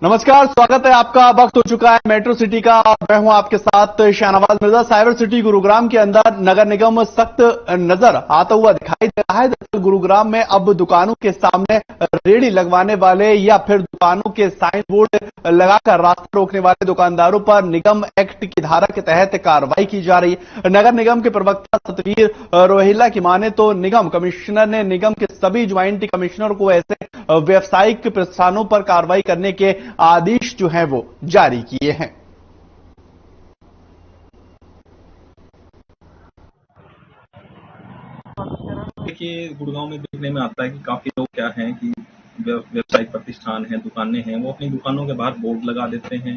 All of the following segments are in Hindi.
नमस्कार, स्वागत है आपका। वक्त हो चुका है मेट्रो सिटी का और मैं हूं आपके साथ शाहनवाज मिर्जा। साइबर सिटी गुरुग्राम के अंदर नगर निगम सख्त नजर आता हुआ दिखाई दे रहा है। दरअसल गुरुग्राम में अब दुकानों के सामने रेहड़ी लगवाने वाले या फिर दुकानों के साइन बोर्ड लगाकर रास्ता रोकने वाले दुकानदारों पर निगम एक्ट की धारा के तहत कार्रवाई की जा रही है। नगर निगम के प्रवक्ता सतवीर रोहिल्ला की माने तो निगम कमिश्नर ने निगम के सभी ज्वाइंट कमिश्नर को ऐसे व्यावसायिक प्रतिष्ठानों पर कार्रवाई करने के आदेश जो हैं वो जारी किए हैं। देखिए, गुड़गांव में देखने में आता है कि काफी लोग क्या हैं कि व्यवसायिक प्रतिष्ठान हैं, दुकानें हैं, वो अपनी दुकानों के बाहर बोर्ड लगा देते हैं,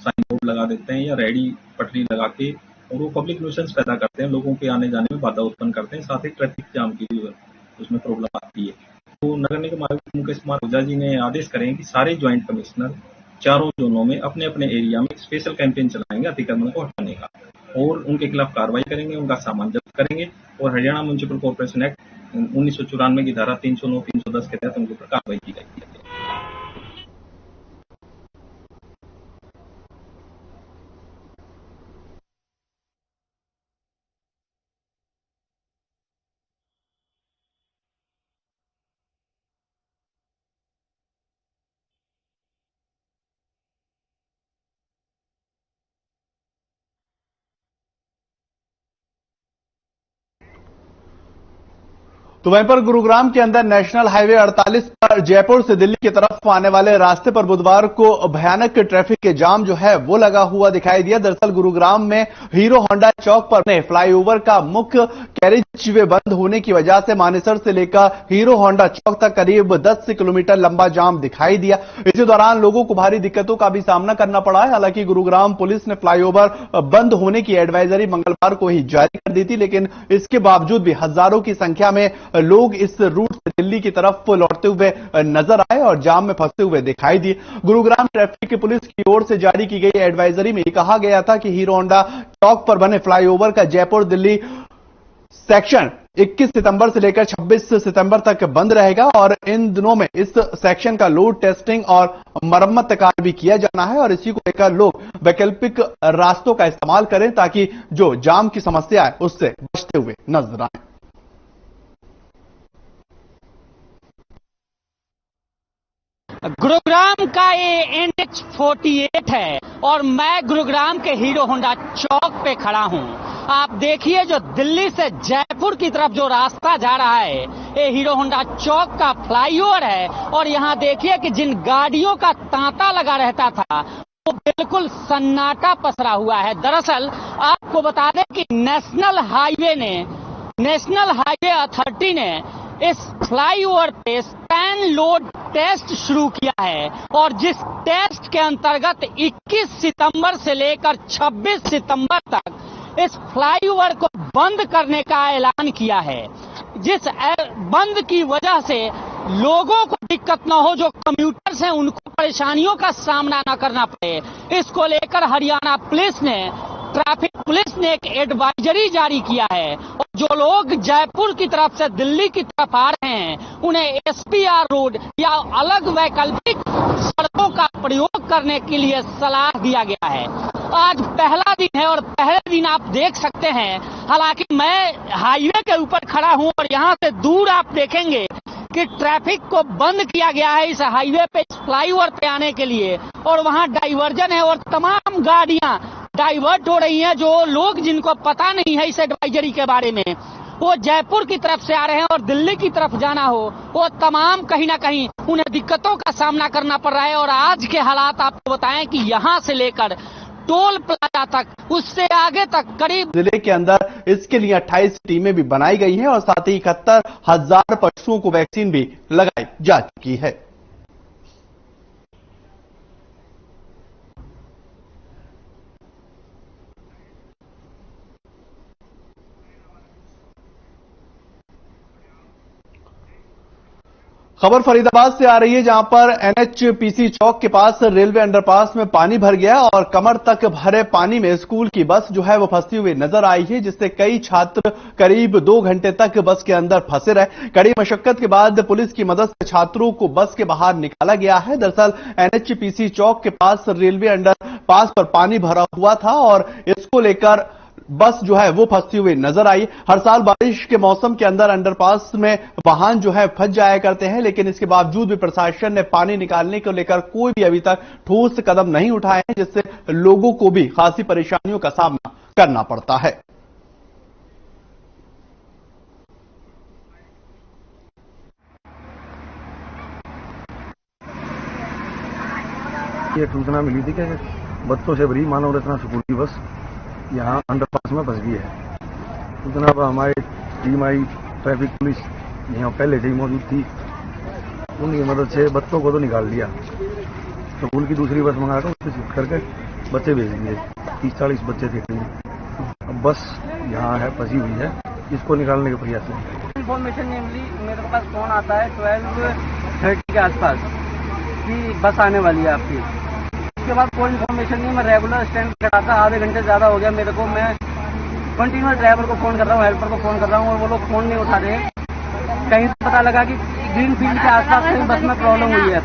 साइन बोर्ड लगा देते हैं या रेहड़ी पटरी लगा के, और वो पब्लिक न्यूसेंस पैदा करते हैं, लोगों के आने जाने में बाधा उत्पन्न करते हैं, साथ ही ट्रैफिक जाम की भी उसमें प्रॉब्लम आती है। तो नगर निगम आयुक्त मुकेश कुमार ओझा जी ने आदेश करे हैं कि सारे ज्वाइंट कमिश्नर चारों जोनों में अपने अपने एरिया में स्पेशल कैंपेन चलाएंगे अतिक्रमण को हटाने का, और उनके खिलाफ कार्रवाई करेंगे, उनका सामान जब्त करेंगे और हरियाणा म्युनिसिपल कॉर्पोरेशन एक्ट 1994 की धारा 309, 310 के तहत उनके ऊपर कार्रवाई की जाएगी। तो वहीं पर गुरुग्राम के अंदर नेशनल हाईवे 48 पर जयपुर से दिल्ली की तरफ आने वाले रास्ते पर बुधवार को भयानक ट्रैफिक के जाम जो है वो लगा हुआ दिखाई दिया। दरअसल गुरुग्राम में हीरो होंडा चौक पर फ्लाईओवर का मुख्य कैरिज वे बंद होने की वजह से मानेसर से लेकर हीरो होंडा चौक तक करीब 10 किलोमीटर लंबा जाम दिखाई दिया। इसी दौरान लोगों को भारी दिक्कतों का भी सामना करना पड़ा है। हालांकि गुरुग्राम पुलिस ने फ्लाईओवर बंद होने की एडवाइजरी मंगलवार को ही जारी कर दी थी, लेकिन इसके बावजूद भी हजारों की संख्या में लोग इस रूट से दिल्ली की तरफ लौटते हुए नजर आए और जाम में फंसते हुए दिखाई दिए। गुरुग्राम ट्रैफिक पुलिस की ओर से जारी की गई एडवाइजरी में कहा गया था कि हीरो होंडा चौक पर बने फ्लाईओवर का जयपुर दिल्ली सेक्शन 21 सितंबर से लेकर 26 सितंबर तक बंद रहेगा और इन दिनों में इस सेक्शन का लोड टेस्टिंग और मरम्मत कार्य भी किया जाना है और इसी को लेकर लोग वैकल्पिक रास्तों का इस्तेमाल करें ताकि जो जाम की समस्या है उससे बचते हुए नजर आए। गुरुग्राम का ये NH48 है और मैं गुरुग्राम के हीरो होंडा चौक पे खड़ा हूँ। आप देखिए जो दिल्ली से जयपुर की तरफ जो रास्ता जा रहा है ये हीरो होंडा चौक का फ्लाईओवर है और यहाँ देखिए कि जिन गाड़ियों का तांता लगा रहता था वो बिल्कुल सन्नाटा पसरा हुआ है। दरअसल आपको बता दें कि नेशनल हाईवे अथॉरिटी ने इस फ्लाईओवर पे स्टैंड लोड टेस्ट शुरू किया है और जिस टेस्ट के अंतर्गत 21 सितंबर से लेकर 26 सितंबर तक इस फ्लाईओवर को बंद करने का ऐलान किया है। जिस बंद की वजह से लोगों को दिक्कत न हो, जो कम्यूटर्स हैं उनको परेशानियों का सामना न करना पड़े, इसको लेकर हरियाणा पुलिस ने ट्रैफिक पुलिस ने एक एडवाइजरी जारी किया है और जो लोग जयपुर की तरफ से दिल्ली की तरफ आ रहे हैं उन्हें SPR रोड या अलग वैकल्पिक सड़कों का प्रयोग करने के लिए सलाह दिया गया है। आज पहला दिन है और पहले दिन आप देख सकते हैं, हालांकि मैं हाईवे के ऊपर खड़ा हूं और यहां से दूर आप देखेंगे कि ट्रैफिक को बंद किया गया है इस हाईवे पे, इस फ्लाईओवर पे आने के लिए, और वहां डाइवर्जन है और तमाम गाड़ियां डाइवर्ट हो रही हैं। जो लोग जिनको पता नहीं है इस एडवाइजरी के बारे में, वो जयपुर की तरफ से आ रहे हैं और दिल्ली की तरफ जाना हो, वो तमाम कहीं ना कहीं उन्हें दिक्कतों का सामना करना पड़ रहा है। और आज के हालात आपको बताएं कि यहां से लेकर टोल प्लाजा तक, उससे आगे तक करीब जिले के अंदर इसके लिए 28 टीमें भी बनाई गई हैं और साथ ही 71,000 पशुओं को वैक्सीन भी लगाई जा चुकी है। खबर फरीदाबाद से आ रही है, जहां पर एनएचपीसी चौक के पास रेलवे अंडरपास में पानी भर गया और कमर तक भरे पानी में स्कूल की बस जो है वो फंसी हुई नजर आई है, जिससे कई छात्र करीब 2 घंटे तक बस के अंदर फंसे रहे। कड़ी मशक्कत के बाद पुलिस की मदद से छात्रों को बस के बाहर निकाला गया है। दरअसल एनएचपीसी चौक के पास रेलवे अंडरपास पर पानी भरा हुआ था और इसको लेकर बस जो है वो फंसी हुई नजर आई। हर साल बारिश के मौसम के अंदर अंडरपास में वाहन जो है फंस जाया करते हैं, लेकिन इसके बावजूद भी प्रशासन ने पानी निकालने को लेकर कोई भी अभी तक ठोस कदम नहीं उठाए हैं, जिससे लोगों को भी खासी परेशानियों का सामना करना पड़ता है। ये सूचना मिली थी कि बच्चों से भरी मानव रत्ना स्कूल की बस यहाँ अंडरपास में फंस गई है। सूचना पर हमारी टीम आई, ट्रैफिक पुलिस यहाँ पहले से ही मौजूद थी। उनकी मदद से बच्चों को तो निकाल लिया, स्कूल की दूसरी बस मंगाकर उससे शिफ्ट करके बच्चे भेज दिए। 30-40 बच्चे थे कहीं। अब बस यहाँ है, फंसी हुई है, इसको निकालने के प्रयास में। इन्फॉर्मेशन नेमली मेरे पास फोन आता है 12:30 के आसपास कि बस आने वाली है आपकी। उसके बाद कोई इन्फॉर्मेशन नहीं। मैं रेगुलर स्टैंड खड़ा था, आधे घंटे ज्यादा हो गया मेरे को। मैं कंटिन्यूअस ड्राइवर को फोन कर रहा हूँ, हेल्पर को फोन कर रहा हूँ और वो लोग फोन नहीं उठा रहे। कहीं से पता लगा कि ग्रीन फील्ड के आसपास कहीं बस में प्रॉब्लम हुई है।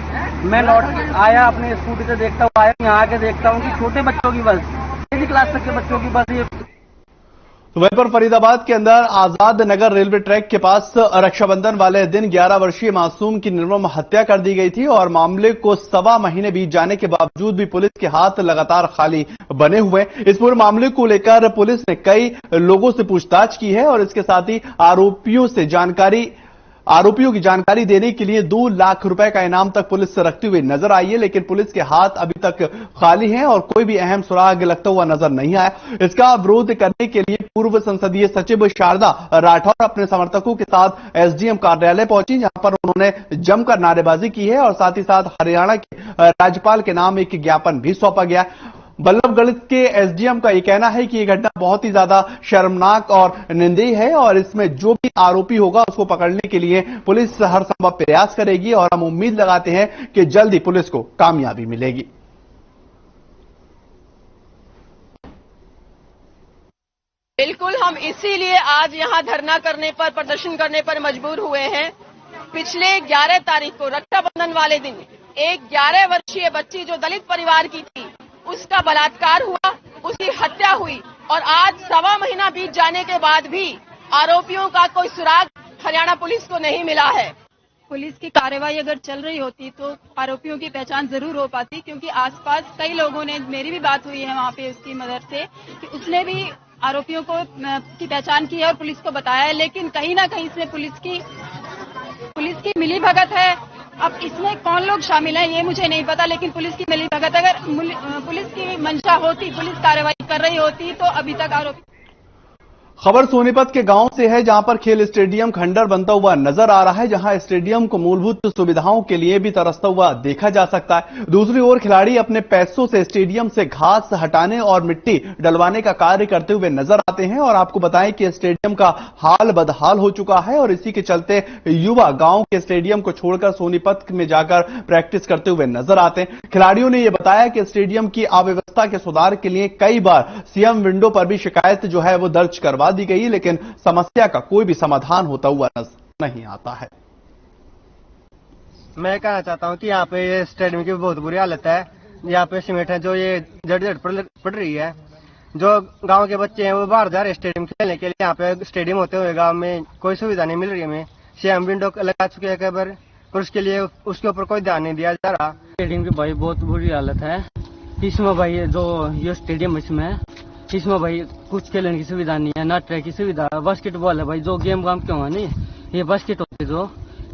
मैं लौट आया, अपने स्कूटी से देखता हुआ आया, यहाँ आके देखता हूँ कि छोटे बच्चों की बस, 6वीं क्लास तक के बच्चों की बस ये। वहीं पर फरीदाबाद के अंदर आजाद नगर रेलवे ट्रैक के पास रक्षाबंधन वाले दिन 11 वर्षीय मासूम की निर्मम हत्या कर दी गई थी और मामले को 1.25 महीने बीत जाने के बावजूद भी पुलिस के हाथ लगातार खाली बने हुए। इस पूरे मामले को लेकर पुलिस ने कई लोगों से पूछताछ की है और इसके साथ ही आरोपियों की जानकारी देने के लिए 2 लाख रुपए का इनाम तक पुलिस रखती हुई नजर आई है, लेकिन पुलिस के हाथ अभी तक खाली हैं और कोई भी अहम सुराग लगता हुआ नजर नहीं आया। इसका विरोध करने के लिए पूर्व संसदीय सचिव शारदा राठौर अपने समर्थकों के साथ एसडीएम कार्यालय पहुंची, जहां पर उन्होंने जमकर नारेबाजी की है और साथ ही साथ हरियाणा के राज्यपाल के नाम एक ज्ञापन भी सौंपा गया। बल्लभगढ़ के एसडीएम का यह कहना है कि यह घटना बहुत ही ज्यादा शर्मनाक और निंदनीय है और इसमें जो भी आरोपी होगा उसको पकड़ने के लिए पुलिस हर संभव प्रयास करेगी और हम उम्मीद लगाते हैं कि जल्द ही पुलिस को कामयाबी मिलेगी। बिल्कुल, हम इसीलिए आज यहाँ धरना करने पर, प्रदर्शन करने पर मजबूर हुए हैं। पिछले 11 तारीख को रक्षाबंधन वाले दिन एक 11 वर्षीय बच्ची जो दलित परिवार की थी, उसका बलात्कार हुआ, उसकी हत्या हुई और आज 1.25 महीना बीत जाने के बाद भी आरोपियों का कोई सुराग हरियाणा पुलिस को नहीं मिला है। पुलिस की कार्रवाई अगर चल रही होती तो आरोपियों की पहचान जरूर हो पाती, क्योंकि आसपास कई लोगों ने, मेरी भी बात हुई है वहाँ पे उसकी मदर से, कि उसने भी आरोपियों की पहचान की है और पुलिस को बताया है, लेकिन कहीं ना कहीं इसमें पुलिस की मिलीभगत है। अब इसमें कौन लोग शामिल हैं ये मुझे नहीं पता, लेकिन पुलिस की मिलीभगत, अगर पुलिस की मंशा होती, पुलिस कार्रवाई कर रही होती तो अभी तक आरोपी। खबर सोनीपत के गांव से है, जहां पर खेल स्टेडियम खंडर बनता हुआ नजर आ रहा है, जहां स्टेडियम को मूलभूत सुविधाओं के लिए भी तरसता हुआ देखा जा सकता है। दूसरी ओर खिलाड़ी अपने पैसों से स्टेडियम से घास हटाने और मिट्टी डलवाने का कार्य करते हुए नजर आते हैं और आपको बताएं कि स्टेडियम का हाल बदहाल हो चुका है और इसी के चलते युवा गांव के स्टेडियम को छोड़कर सोनीपत में जाकर प्रैक्टिस करते हुए नजर आते हैं। खिलाड़ियों ने यह बताया कि स्टेडियम की अव्यवस्था के सुधार के लिए कई बार सीएम विंडो पर भी शिकायत जो है वो दर्ज करवा दी गई, लेकिन समस्या का कोई भी समाधान होता हुआ नजर नहीं आता है। मैं कहना चाहता हूं कि यहाँ पे ये स्टेडियम की बहुत बुरी हालत है। यहाँ पे सीमेंट है जो ये जड़ पड़ रही है। जो गांव के बच्चे हैं वो बाहर जा रहे हैं स्टेडियम खेलने के लिए। यहाँ पे स्टेडियम होते हुए गांव में कोई सुविधा नहीं मिल रही हमें। सीएम विंडो लगा चुके हैं कई, और उसके लिए उसके ऊपर कोई ध्यान नहीं दिया जा रहा। स्टेडियम की भाई बहुत बुरी हालत है। इसमें भाई जो ये स्टेडियम इसमें भाई कुछ खेलने की सुविधा नहीं है, ना ट्रैक की सुविधा। बास्केटबॉल है भाई, जो गेम वाम क्यों है नहीं, ये बास्केट होती जो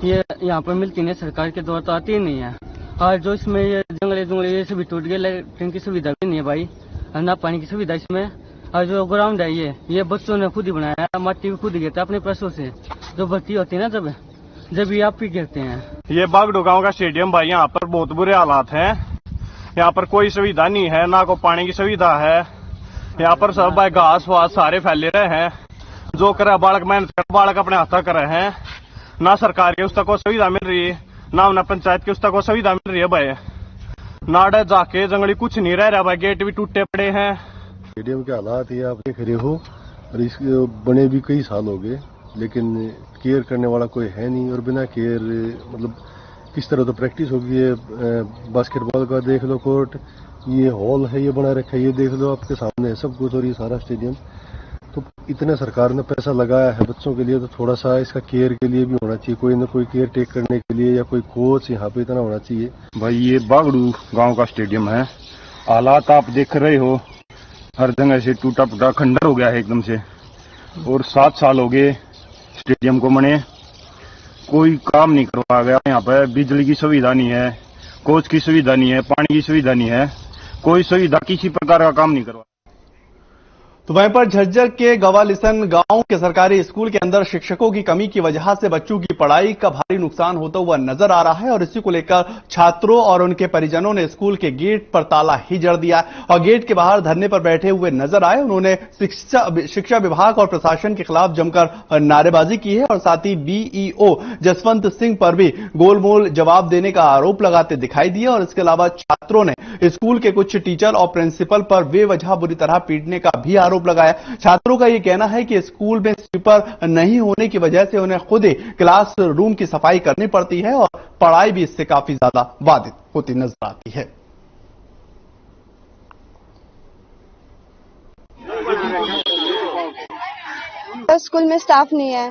ये यहाँ पर मिलती नहीं, सरकार के द्वारा तो आती ही नहीं है। और जो इसमें ये जंगले ये सभी टूट गए, लाइटिंग की सुविधा भी नहीं है भाई, ना पानी की सुविधा इसमें। और जो ग्राउंड है ये बच्चों ने खुद ही बनाया, माटी भी खुद ही गिरता अपने पैसों से। जो भर्ती होती है ना जब ये आप ही गिरते हैं। ये बागडो गांव का स्टेडियम भाई, यहाँ पर बहुत बुरे हालात हैं। यहाँ पर कोई सुविधा नहीं है, ना को पानी की सुविधा है। यहाँ पर सब भाई घास वास सारे फैले रहे हैं। जो करे बालक मेहनत कर, बालक अपने हाथ कर रहे हैं, ना सरकार की उस तक को सुविधा मिल रही है। ना उन्हें पंचायत की उस तक सुविधा मिल रही है भाई। नाड़े जाके जंगली कुछ नहीं रह रहा भाई, गेट भी टूटे पड़े हैं। स्टेडियम के हालात ये आप देख रहे हो, और इसके बने भी कई साल हो गए, लेकिन केयर करने वाला कोई है नहीं। और बिना केयर मतलब किस तरह तो प्रैक्टिस होगी। है बास्केटबॉल का देख लो कोर्ट, ये हॉल है ये बना रखा है, ये देख लो आपके सामने है सब कुछ, और ये सारा स्टेडियम। तो इतने सरकार ने पैसा लगाया है बच्चों के लिए, तो थोड़ा सा इसका केयर के लिए भी होना चाहिए, कोई ना कोई केयर टेक करने के लिए, या कोई कोच यहाँ पे इतना होना चाहिए। भाई ये बागड़ू गांव का स्टेडियम है, हालात आप देख रहे हो, हर जगह से टूटा फूटा खंडर हो गया है एकदम से। और 7 साल हो गए स्टेडियम को बने, कोई काम नहीं करवाया गया। यहाँ पे बिजली की सुविधा नहीं है, कोच की सुविधा नहीं है, पानी की सुविधा नहीं है, कोई सुविधा किसी प्रकार का काम नहीं करवा। तो वहीं पर झज्जर के गवालिसन गांव के सरकारी स्कूल के अंदर शिक्षकों की कमी की वजह से बच्चों की पढ़ाई का भारी नुकसान होता हुआ नजर आ रहा है, और इसी को लेकर छात्रों और उनके परिजनों ने स्कूल के गेट पर ताला ही जड़ दिया और गेट के बाहर धरने पर बैठे हुए नजर आए। उन्होंने शिक्षा विभाग और प्रशासन के खिलाफ जमकर नारेबाजी की है और साथ ही बीईओ जसवंत सिंह पर भी गोलमोल जवाब देने का आरोप लगाते दिखाई दिया। और इसके अलावा छात्रों ने स्कूल के कुछ टीचर और प्रिंसिपल पर बेवजह बुरी तरह पीटने का भी आरोप लगाया। छात्रों का यह कहना है कि स्कूल में स्वीपर नहीं होने की वजह से उन्हें खुद ही क्लास रूम की सफाई करनी पड़ती है और पढ़ाई भी इससे काफी ज्यादा बाधित होती नजर आती है। स्कूल में स्टाफ नहीं है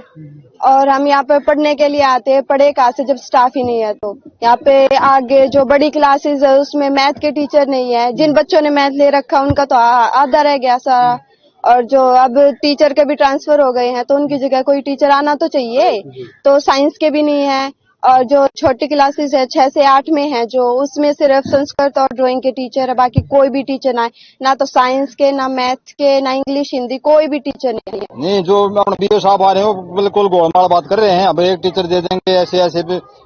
और हम यहाँ पे पढ़ने के लिए आते हैं, पढ़े कहाँ से जब स्टाफ ही नहीं है। तो यहाँ पे आगे जो बड़ी क्लासेस है उसमें मैथ के टीचर नहीं है, जिन बच्चों ने मैथ ले रखा उनका तो आधा रह गया सारा, और जो अब टीचर के भी ट्रांसफर हो गए हैं तो उनकी जगह कोई टीचर आना तो चाहिए। तो साइंस के भी नहीं है, और जो छोटी क्लासेस है 6 से 8 में है जो उसमें सिर्फ संस्कृत और ड्राइंग के टीचर है, बाकी कोई भी टीचर ना तो साइंस के, ना मैथ के, ना इंग्लिश हिंदी, कोई भी टीचर नहीं है। नहीं, जो अपने बीओ साहब आ रहे हो बिल्कुल गोलमाल बात कर रहे हैं। अब एक टीचर दे देंगे ऐसे ऐसे,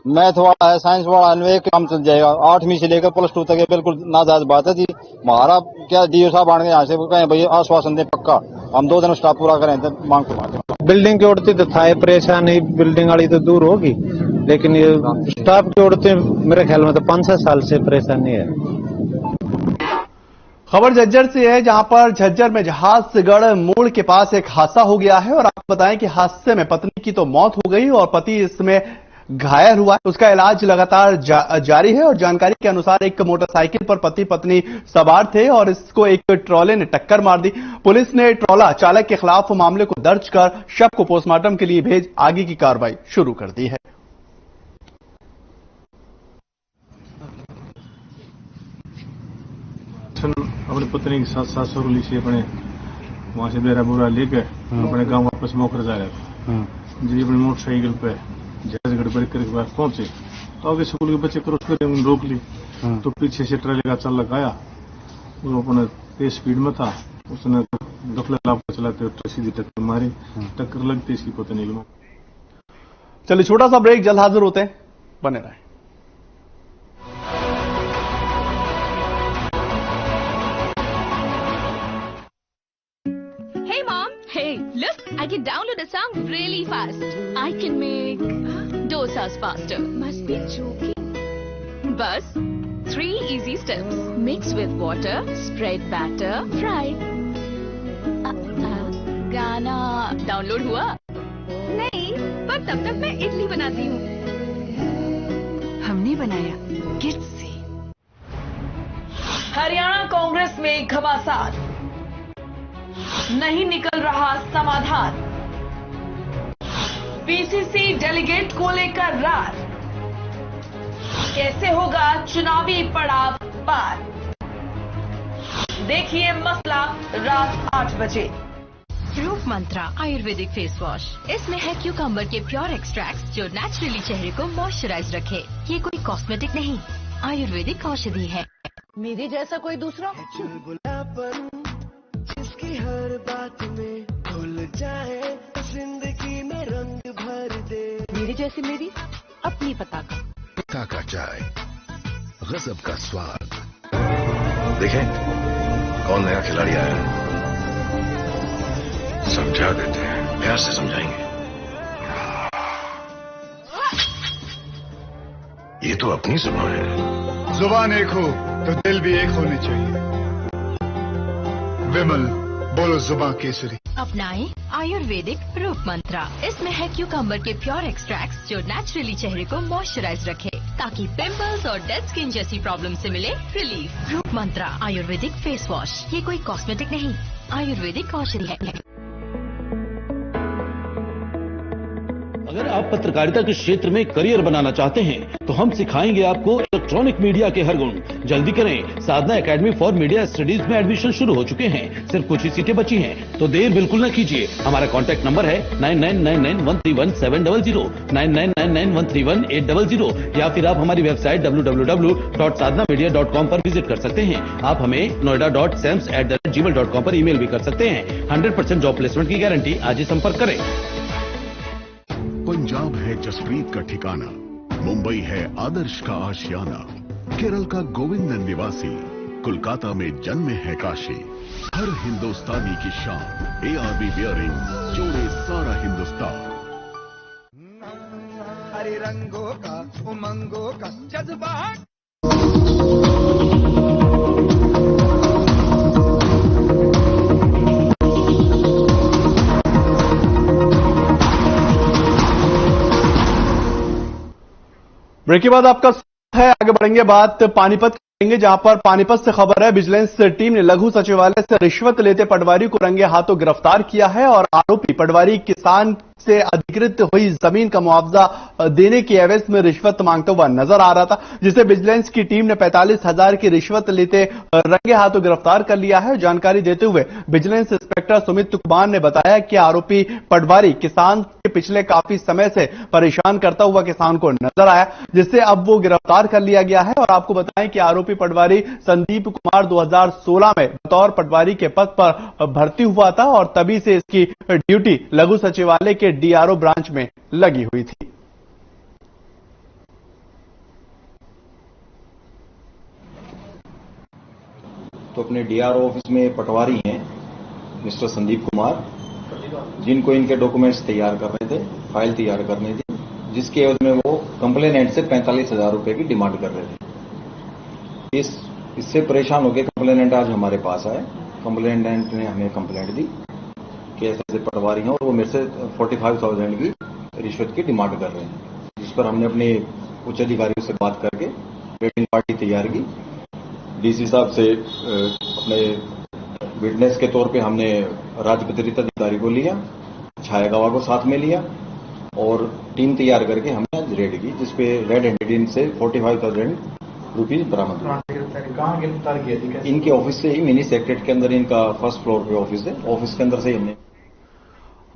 मैथ वाला है, साइंस वाला है, एक काम चल जाएगा। 8वीं से लेकर +2 तक बिल्कुल नाजायज बात है जी। हमारा क्या डीओ साहब आने यहाँ से कहें भाई आश्वासन दे पक्का, हम 2 दिन स्टाफ पूरा करें तो मांग को। बिल्डिंग की उड़ती तो था परेशानी, बिल्डिंग वाली तो दूर होगी, लेकिन ये स्टाफ की उड़ते मेरे ख्याल में तो 5-6 साल से परेशानी है। खबर झज्जर से है, जहां पर झज्जर में जहाजगढ़ मोड़ के पास एक हादसा हो गया है और आपको बताएं कि हादसे में पत्नी की तो मौत हो गई और पति इसमें घायल हुआ। उसका इलाज लगातार जारी है और जानकारी के अनुसार एक मोटरसाइकिल पर पति पत्नी सवार थे और इसको एक ट्रॉले ने टक्कर मार दी। पुलिस ने ट्रॉला चालक के खिलाफ मामले को दर्ज कर शव को पोस्टमार्टम के लिए भेज आगे की कार्रवाई शुरू कर दी है। अपनी पत्नी के साथ साथ सरोली से अपने वहां से बेरा बुरा लेकर अपने गांव वापस मोकर जा रहे थे जी। अपनी मोटरसाइकिल पे जहाजगढ़ ब्रेकर के पास पहुंचे तो आगे स्कूल के बच्चे क्रॉस करके उन्होंने रोक ली। तो पीछे से ट्रेले का चालक आया, वो अपने तेज स्पीड में था, उसने गफला लापता चलाते हुए सीधी टक्कर मारी, टक्कर लगती इसकी पत्नी की। चलिए छोटा सा ब्रेक, जल्द हाजिर होते हैं, बने रहे। I can download a song really fast. I can make dosas faster. Must be joking. Bus, 3 easy steps. Mix with water, spread batter, fry. गाना डाउनलोड हुआ? नहीं, पर तब तक मैं इडली बनाती हूँ। हमने बनाया किड्स से। हरियाणा कांग्रेस में घमासान, नहीं निकल रहा समाधान। पीसीसी डेलीगेट को लेकर रार, कैसे होगा चुनावी पड़ाव पार? देखिए मसला रात 8 बजे। रूप मंत्रा आयुर्वेदिक फेस वॉश, इसमें है क्यूकम्बर के प्योर एक्सट्रैक्ट्स जो नेचुरली चेहरे को मॉइस्चराइज रखे। ये कोई कॉस्मेटिक नहीं, आयुर्वेदिक औषधि है। मेरे जैसा कोई दूसरा जिसकी हर बात में भूल जाए, जिंदगी में रंग भर दे। मेरी जैसी मेरी अपनी पताका का चाय, गजब का स्वाद। देखें कौन नया खिलाड़ी आया है, समझा देते हैं, प्यार से समझाएंगे। ये तो अपनी जुबान है। जुबान एक हो तो दिल भी एक होनी चाहिए। विमल, बोलो जुबान केसरी। अपनाएं आयुर्वेदिक रूप मंत्रा। इसमें है क्यूकम्बर के प्योर एक्सट्रैक्ट्स जो नेचुरली चेहरे को मॉइस्चराइज रखे ताकि पिंपल्स और डेड स्किन जैसी प्रॉब्लम से मिले रिलीफ। रूप मंत्रा आयुर्वेदिक फेस वॉश, ये कोई कॉस्मेटिक नहीं, आयुर्वेदिक औषधि है। अगर आप पत्रकारिता के क्षेत्र में करियर बनाना चाहते हैं तो हम सिखाएंगे आपको इलेक्ट्रॉनिक मीडिया के हर गुण। जल्दी करें, साधना एकेडमी फॉर मीडिया स्टडीज में एडमिशन शुरू हो चुके हैं। सिर्फ कुछ ही सीटें बची हैं, तो देर बिल्कुल न कीजिए। हमारा कॉन्टैक्ट नंबर है 9999131700, 9999131800, या फिर आप हमारी वेबसाइट www.sadhnamedia.com पर विजिट कर सकते हैं। आप हमें noida.sams@gmail.com पर ईमेल भी कर सकते हैं। 100% जॉब प्लेसमेंट की गारंटी। आज ही संपर्क करें। पंजाब है जसप्रीत का ठिकाना, मुंबई है आदर्श का आशियाना, केरल का गोविंदन निवासी, कोलकाता में जन्मे है काशी। हर हिंदुस्तानी की शान, ARB बियरिंग जोड़े सारा हिंदुस्तान। हरे रंगों का उमंगों का जज्बा। ब्रेक के बाद आपका स्वागत है। आगे बढ़ेंगे, बात पानीपत करेंगे, जहां पर पानीपत से खबर है विजिलेंस टीम ने लघु सचिवालय से रिश्वत लेते पटवारी को रंगे हाथों गिरफ्तार किया है और आरोपी पटवारी किसान से अधिकृत हुई जमीन का मुआवजा देने की एवज में रिश्वत मांगता हुआ नजर आ रहा था, जिसे विजिलेंस की टीम ने 45,000 की रिश्वत लेते रंगे हाथों गिरफ्तार कर लिया है। जानकारी देते हुए विजिलेंस इंस्पेक्टर सुमित कुमार ने बताया कि आरोपी पटवारी किसान के पिछले काफी समय से परेशान करता हुआ किसान को नजर आया, जिससे अब वो गिरफ्तार कर लिया गया है। और आपको बताएं कि आरोपी पटवारी संदीप कुमार 2016 में बतौर पटवारी के पद पर भर्ती हुआ था और तभी से इसकी ड्यूटी लघु सचिवालय के DRO ब्रांच में लगी हुई थी। तो अपने DRO ऑफिस में पटवारी हैं मिस्टर संदीप कुमार, जिनको इनके डॉक्यूमेंट्स तैयार करने थे, फाइल तैयार करनी थी, जिसके एवज में वो कंप्लेनेंट से 45,000 रुपए की डिमांड कर रहे थे। इससे परेशान होकर कंप्लेनेंट आज हमारे पास आए। कंप्लेनेंट ने हमें कंप्लेंट दी कि ऐसे पटवारी हैं और वो मेरे से 45,000 की रिश्वत की डिमांड कर रहे हैं, जिस पर हमने अपने उच्च अधिकारियों से बात करके वेटिंग पार्टी तैयार की। DC साहब से अपने विटनेस के तौर पे हमने राजपत्रित अधिकारी को लिया, छाया गवाह को साथ में लिया और टीम तैयार करके हमने आज रेड की, जिसपे रेड हैंडेड इनसे 45,000 रुपीज बरामद हुआ। कहाँ गिरफ्तार किया थी? इनके ऑफिस से ही, मिनी सेक्रेटरी के अंदर इनका फर्स्ट फ्लोर पे ऑफिस है, ऑफिस के अंदर से ही हमने।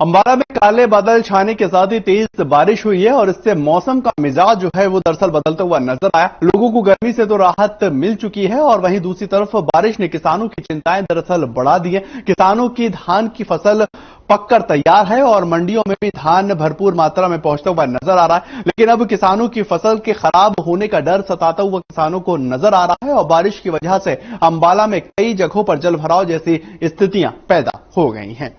अंबाला में काले बादल छाने के साथ ही तेज बारिश हुई है और इससे मौसम का मिजाज जो है वो दरअसल बदलता हुआ नजर आया। लोगों को गर्मी से तो राहत मिल चुकी है और वहीं दूसरी तरफ बारिश ने किसानों की चिंताएं दरअसल बढ़ा दी है। किसानों की धान की फसल पककर तैयार है और मंडियों में भी धान भरपूर मात्रा में पहुंचता हुआ नजर आ रहा है, लेकिन अब किसानों की फसल के खराब होने का डर सताता हुआ किसानों को नजर आ रहा है और बारिश की वजह से अंबाला में कई जगहों पर जलभराव जैसी स्थितियां पैदा हो गई हैं।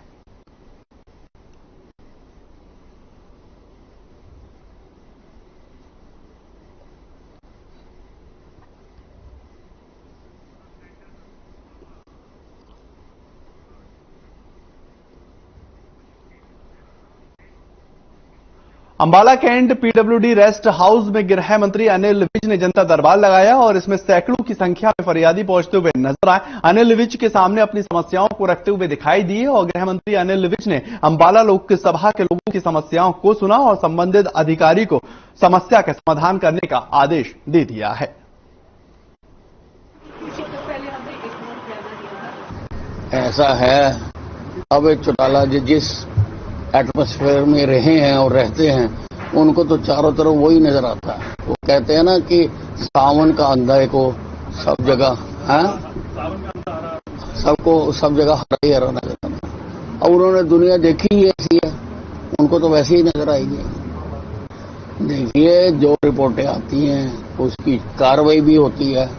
Ambala cantt PWD rest house में गृह मंत्री अनिल विज ने जनता दरबार लगाया और इसमें सैकड़ों की संख्या में फरियादी पहुंचते हुए नजर आए। अनिल विज के सामने अपनी समस्याओं को रखते हुए दिखाई दिए और गृह मंत्री अनिल विज ने अंबाला लोकसभा के लोगों की समस्याओं को सुना और संबंधित अधिकारी को समस्या का समाधान करने का आदेश दे दिया है। ऐसा है, अब एक चौटाला जी जिस एटमॉस्फेयर में रहे हैं और रहते हैं, उनको तो चारों तरफ वही नजर आता है। वो कहते हैं ना कि सावन का अंधा को सब जगह है, सबको सब जगह हरा ही हरा नजर आता है। अब उन्होंने दुनिया देखी ही ऐसी है, उनको तो वैसे ही नजर आएगी। देखिए, जो रिपोर्टें आती हैं उसकी कार्रवाई भी होती है।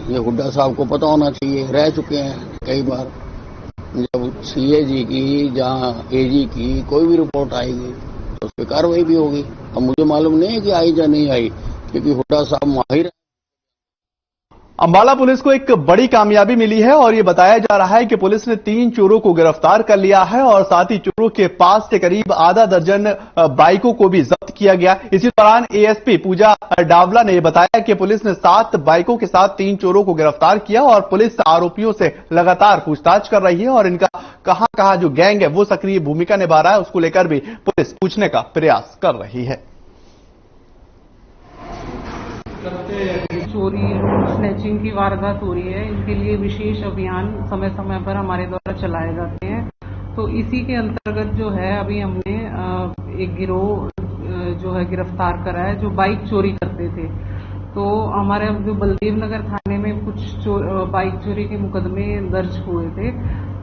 ये हुड्डा साहब को पता होना चाहिए, रह चुके हैं कई बार। जब CAG की, जहाँ AG की कोई भी रिपोर्ट आएगी तो उस पर कार्रवाई भी होगी। अब मुझे मालूम नहीं है कि आई या नहीं आई, क्योंकि हुड्डा साहब माहिर। अंबाला पुलिस को एक बड़ी कामयाबी मिली है और ये बताया जा रहा है कि पुलिस ने 3 चोरों को गिरफ्तार कर लिया है और साथ ही चोरों के पास से करीब आधा दर्जन बाइकों को भी जब्त किया गया। इसी दौरान एएसपी पूजा डावला ने बताया कि पुलिस ने 7 बाइकों के साथ 3 चोरों को गिरफ्तार किया और पुलिस आरोपियों से लगातार पूछताछ कर रही है और इनका कहां जो गैंग है वो सक्रिय भूमिका निभा रहा है उसको लेकर भी पुलिस पूछने का प्रयास कर रही है। चोरी स्नैचिंग की वारदात हो रही है, इनके लिए विशेष अभियान समय समय पर हमारे द्वारा चलाए जाते हैं। तो इसी के अंतर्गत जो है अभी हमने एक गिरोह जो है गिरफ्तार करा है जो बाइक चोरी करते थे। तो हमारे जो बलदेव नगर थाने में कुछ बाइक चोरी के मुकदमे दर्ज हुए थे,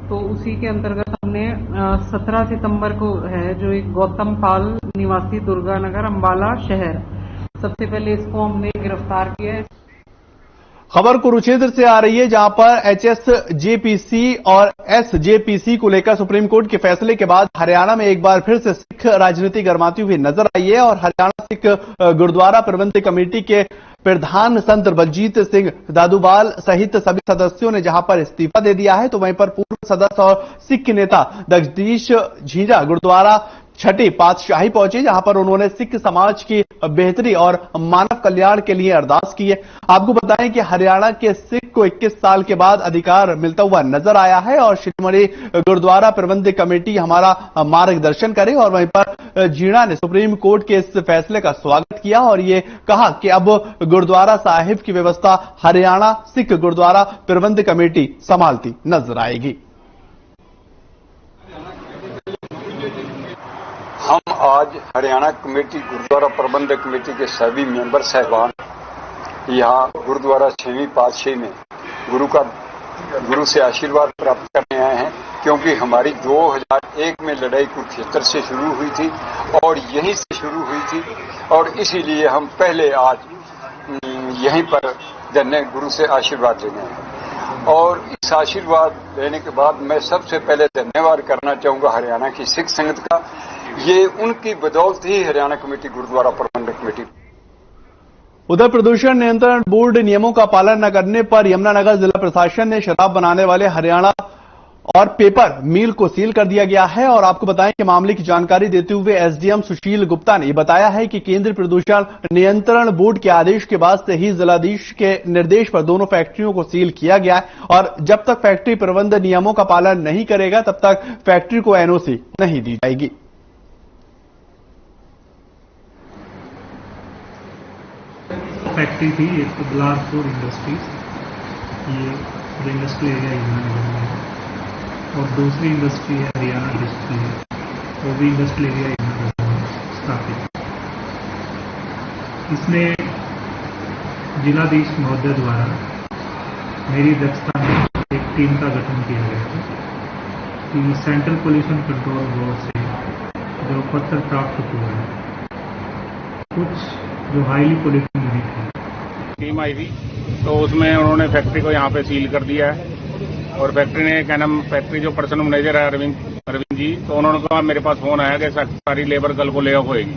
तो उसी के अंतर्गत हमने 17 सितंबर को है जो एक गौतम पाल निवासी दुर्गानगर अंबाला शहर, सबसे पहले इसको हमने गिरफ्तार किया है। खबर कुरुक्षेत्र से आ रही है जहां पर एचएसजेपीसी और एसजेपीसी को लेकर सुप्रीम कोर्ट के फैसले के बाद हरियाणा में एक बार फिर से सिख राजनीति गरमाती हुई नजर आई है और हरियाणा सिख गुरुद्वारा प्रबंधक कमेटी के प्रधान संत बलजीत सिंह दादूवाल सहित सभी सदस्यों ने जहां पर इस्तीफा दे दिया है, तो वहीं पर पूर्व सदस्य और सिख नेता जगदीश झींझा गुरुद्वारा छठी पातशाही पहुंचे जहां पर उन्होंने सिख समाज की बेहतरी और मानव कल्याण के लिए अरदास की है। आपको बताएं कि हरियाणा के सिख को 21 साल के बाद अधिकार मिलता हुआ नजर आया है और शिरोमणि गुरुद्वारा प्रबंधक कमेटी हमारा मार्गदर्शन करे और वहीं पर जीणा ने सुप्रीम कोर्ट के इस फैसले का स्वागत किया और ये कहा कि अब गुरुद्वारा साहिब की व्यवस्था हरियाणा सिख गुरुद्वारा प्रबंधक कमेटी संभालती नजर आएगी। हम आज हरियाणा कमेटी गुरुद्वारा प्रबंधक कमेटी के सभी मेंबर साहिबान यहाँ गुरुद्वारा 6वीं पातशाही में गुरु से आशीर्वाद प्राप्त करने आए हैं, क्योंकि हमारी 2001 में लड़ाई कुरुक्षेत्र से शुरू हुई थी और यहीं से शुरू हुई थी और इसीलिए हम पहले आज यहीं पर धन्य गुरु से आशीर्वाद लेने हैं। और इस आशीर्वाद लेने के बाद मैं सबसे पहले धन्यवाद करना चाहूंगा हरियाणा की सिख संगत का। ये उनकी बदौलत ही हरियाणा कमेटी गुरुद्वारा प्रबंधक कमेटी। उधर प्रदूषण नियंत्रण बोर्ड नियमों का पालन न करने पर यमुनानगर जिला प्रशासन ने शराब बनाने वाले हरियाणा और पेपर मिल को सील कर दिया गया है और आपको बताएं कि मामले की जानकारी देते हुए एसडीएम सुशील गुप्ता ने बताया है कि केंद्रीय प्रदूषण नियंत्रण बोर्ड के आदेश के बाद से ही जिलाधीश के निर्देश पर दोनों फैक्ट्रियों को सील किया गया है और जब तक फैक्ट्री प्रबंध नियमों का पालन नहीं करेगा तब तक फैक्ट्री को एनओसी नहीं दी जाएगी। फैक्ट्री थी एक बिलासपुर इंडस्ट्रीज, ये इंडस्ट्रियल एरिया यमुनानगर में है और दूसरी इंडस्ट्री है हरियाणा डिस्ट्री है, वो भी इंडस्ट्रियल एरिया यमुनानगर में स्थापित। इसमें जिलाधीश महोदय द्वारा मेरी अध्यक्षता में एक टीम का गठन किया गया था कि सेंट्रल पोल्यूशन कंट्रोल बोर्ड से जो पत्र प्राप्त हुआ है, कुछ जो हाईली पोल्यूशन यूनिट है टीम आई थी, तो उसमें उन्होंने फैक्ट्री को यहाँ पे सील कर दिया है और फैक्ट्री ने क्या नाम फैक्ट्री जो पर्सनल मैनेजर है अरविंद जी, तो उन्होंने कहा मेरे पास फोन आया कि सारी लेबर कल को ले ऑफ होएगी।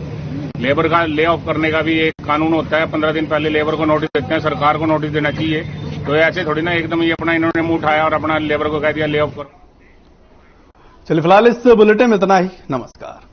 लेबर का ले ऑफ करने का भी एक कानून होता है, 15 दिन पहले लेबर को नोटिस देते हैं, सरकार को नोटिस देना चाहिए। तो ऐसे थोड़ी ना एकदम ये अपना इन्होंने मुंह उठाया और अपना लेबर को कह दिया ले ऑफ करो। चलिए फिलहाल इस बुलेटिन में इतना ही। नमस्कार।